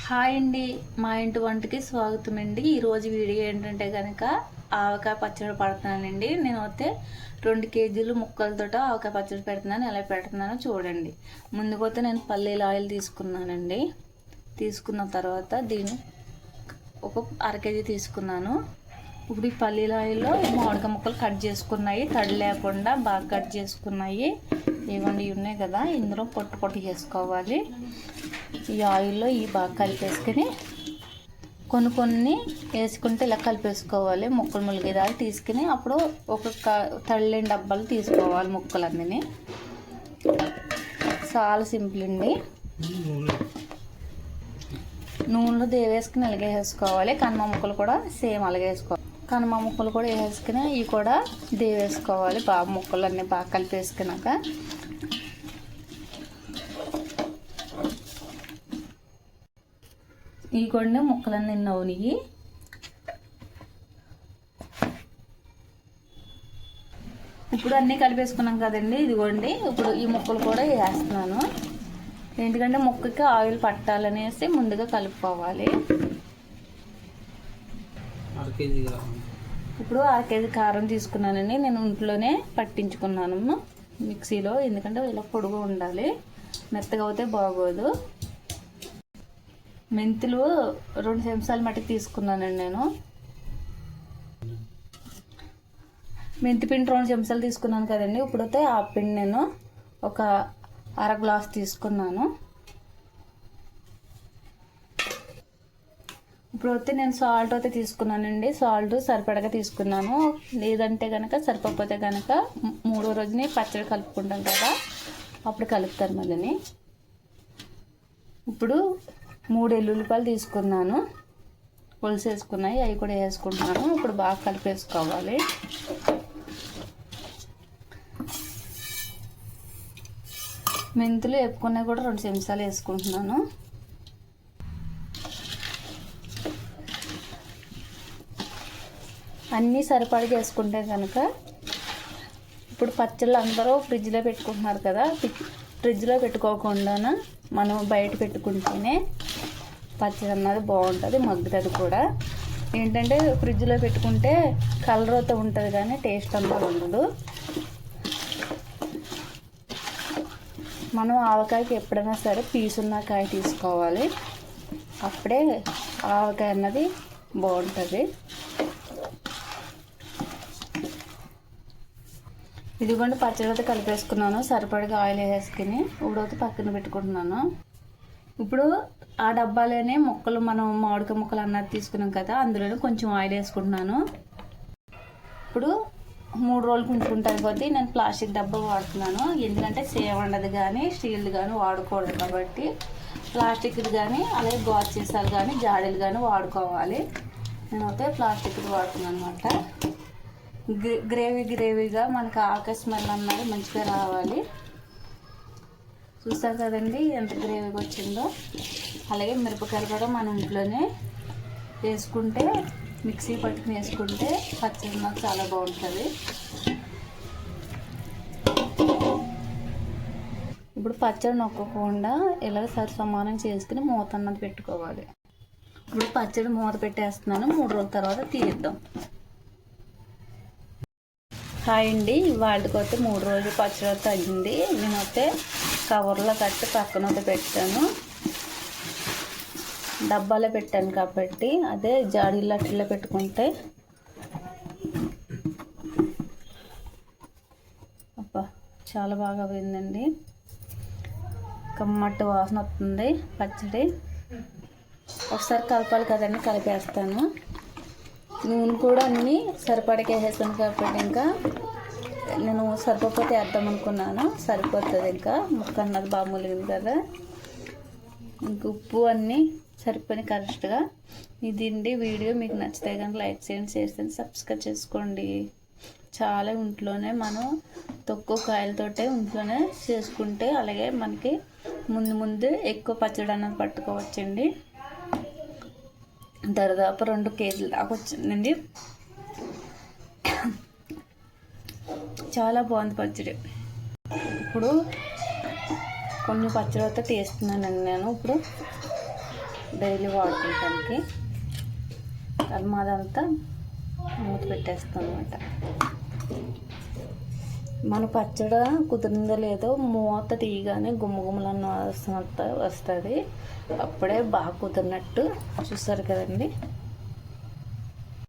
Hi అండి, మా ఇంటి వంటకి స్వాగతం అండి. ఈరోజు వీడియో ఏంటంటే కనుక ఆవకాయ పచ్చడి పడుతున్నానండి. నేను అయితే 2 కేజీలు ముక్కలతో ఆవకాయ పచ్చడి పెడుతున్నాను. ఎలా పెడుతున్నానో చూడండి. ముందుకైతే నేను పల్లీల ఆయిల్ తీసుకున్నానండి. తీసుకున్న తర్వాత దీన్ని ఒక 1/2 కేజీ తీసుకున్నాను. ఇప్పుడు ఈ పల్లీల ఆయిల్లో మామిడికాయ ముక్కలు కట్ చేసుకున్నాయి, తడి లేకుండా బాగా కట్ చేసుకున్నాయి. ఇవ్వండి ఉన్నాయి కదా, ఇందులో పొట్టు చేసుకోవాలి. ఈ ఆయిల్లో ఈ బాగా కలిపేసుకుని కొన్ని వేసుకుంటే ఇలా కలిపేసుకోవాలి. ముక్కలు ములిగేదాకా తీసుకుని అప్పుడు ఒక తడిలేని డబ్బాలు తీసుకోవాలి ముక్కలన్నీ. చాలా సింపుల్ అండి. నూనెలో దేవేసుకుని అలాగే వేసుకోవాలి. కనుమ ముక్కలు కూడా సేమ్ అలాగే వేసుకోవాలి. కనుమ ముక్కలు కూడా వేసుకుని ఇవి కూడా దేవేసుకోవాలి. బాగా ముక్కలు అన్నీ బాగా కలిపేసుకున్నాక ఈ కూడా ముక్కలన్నీ నవ్వునివి. ఇప్పుడు అన్నీ కలిపేసుకున్నాం కదండి, ఇదిగోండి. ఇప్పుడు ఈ ముక్కలు కూడా వేస్తున్నాను. ఎందుకంటే ముక్కకి ఆయిల్ పట్టాలనేసి ముందుగా కలుపుకోవాలి. ఇప్పుడు 1/2 కేజీ కారం తీసుకున్నానండి. నేను ఇంట్లోనే పట్టించుకున్నాను మిక్సీలో. ఎందుకంటే ఇలా పొడుగు ఉండాలి, మెత్తగా అయితే బాగోదు. మెంతులు 2 చెంచాల మట్టికి తీసుకున్నానండి నేను. మెంతి పిండి 2 చెంచాలు తీసుకున్నాను కదండి. ఇప్పుడైతే ఆ పిండి నేను ఒక 1/2 గ్లాస్ తీసుకున్నాను. ఇప్పుడైతే నేను సాల్ట్ అయితే తీసుకున్నానండి. సాల్ట్ సరిపడగా తీసుకున్నాను. లేదంటే కనుక సరిపోతే కనుక 3వ రోజుని పచ్చడి కలుపుకుంటాం కదా, అప్పుడు కలుపుతారు మళ్ళీ. ఇప్పుడు 3 ఎల్లుల్లిపాయలు తీసుకున్నాను, పులుసు వేసుకున్నాయి, అవి కూడా వేసుకుంటున్నాను. ఇప్పుడు బాగా కలిపేసుకోవాలి. మెంతులు వేపుకున్నవి కూడా 2 చెంచాలు వేసుకుంటున్నాను. అన్నీ సరిపడి చేసుకుంటే కనుక ఇప్పుడు పచ్చళ్ళు అందరూ ఫ్రిడ్జ్లో పెట్టుకుంటున్నారు కదా, ఫ్రిడ్జ్లో పెట్టుకోకుండా మనం బయట పెట్టుకుంటేనే పచ్చడి అన్నది బాగుంటుంది, మగ్గుతుంది కూడా. ఏంటంటే ఫ్రిడ్జ్లో పెట్టుకుంటే కలర్ అయితే ఉంటుంది కానీ టేస్ట్ అంతా ఉండదు. మనం ఆవకాయకి ఎప్పుడైనా సరే పీసున్న కాయ తీసుకోవాలి, అప్పుడే ఆవకాయ అన్నది బాగుంటుంది. ఇదిగోండి, పచ్చడి అయితే కలిపేసుకున్నాను. సరిపడగా ఆయిల్ వేసుకుని ఇప్పుడైతే పక్కన పెట్టుకుంటున్నాను. ఇప్పుడు ఆ డబ్బాలోనే ముక్కలు, మనం మామిడికాయ ముక్కలు అన్నది తీసుకున్నాం కదా, అందులోనే కొంచెం ఆయిల్ వేసుకుంటున్నాను. ఇప్పుడు 3 రోజులు ఉంచుకుంటాను కొద్దీ నేను ప్లాస్టిక్ డబ్బా వాడుతున్నాను. ఎందుకంటే సేవ్ ఉండదు కానీ స్టీల్ది కానీ వాడుకోవడం కాబట్టి ప్లాస్టిక్ది కానీ అలాగే గాజు సీసాలు కానీ జాడీలు కానీ వాడుకోవాలి. నేనైతే ప్లాస్టిక్ది వాడుతున్నాను అనమాట. గ్రేవీగా మనకు ఆవకాయ స్మెల్ అన్నది మంచిగా రావాలి. చూస్తారు కదండి ఎంత గ్రేవీగా వచ్చిందో. అలాగే మిరపకాయలు కూడా మనం ఇంట్లోనే వేసుకుంటే, మిక్సీ పట్టుకుని వేసుకుంటే పచ్చడి నాకు చాలా బాగుంటుంది. ఇప్పుడు పచ్చడి నొక్కకుండా ఇలా సమానం చేసుకుని మూత అన్నది పెట్టుకోవాలి. ఇప్పుడు పచ్చడి మూత పెట్టేస్తున్నాను. 3 రోజుల తర్వాత తీద్దాం. హాయ్ అండి, వాళ్ళకైతే 3 రోజులు పచ్చడి తగ్గింది. నేనైతే కవర్లో కట్టి పక్కన పెట్టాను, డబ్బాలో పెట్టాను కాబట్టి. అదే జాడీలో అట్లా పెట్టుకుంటే అబ్బా చాలా బాగా పోయిందండి. కమ్మటి వాసన వస్తుంది పచ్చడి. ఒకసారి కలపాలి కదండి, కలిపేస్తాను. నూనె కూడా అన్నీ సరిపడకే వేసాను కాబట్టి ఇంకా నేను సరిపోతే వేద్దాం అనుకున్నాను. సరిపోతుంది, ఇంకా ముక్క అన్నది బాగా ములిగింది కదా. ఇంక ఉప్పు అన్నీ సరిపోయి కరెక్ట్గా. ఇదండి వీడియో. మీకు నచ్చితే కనుక లైక్ చేయండి, షేర్ చేయండి, సబ్స్క్రైబ్ చేసుకోండి. చాలా ఇంట్లోనే మనం తక్కువ కాయలతోటే ఇంట్లోనే చేసుకుంటే అలాగే మనకి ముందు ఎక్కువ పచ్చడి అన్నది పట్టుకోవచ్చండి. దాదాపు 2 కేజీలు దాకా వచ్చిందండి. చాలా బాగుంది పచ్చడి. ఇప్పుడు కొన్ని పచ్చడి అయితే తీస్తున్నానండి నేను. ఇప్పుడు డైలీ వాడుకుంటానికి. అదంతా మూత పెట్టేస్తాం అనమాట. మన పచ్చడి కుదిరిందో లేదో మూత తీయగానే గుమ్మగుమ్మలన్న వాసన వస్తుంది. అప్పుడే బాగా కుదిరినట్టు. చూస్తారు కదండి.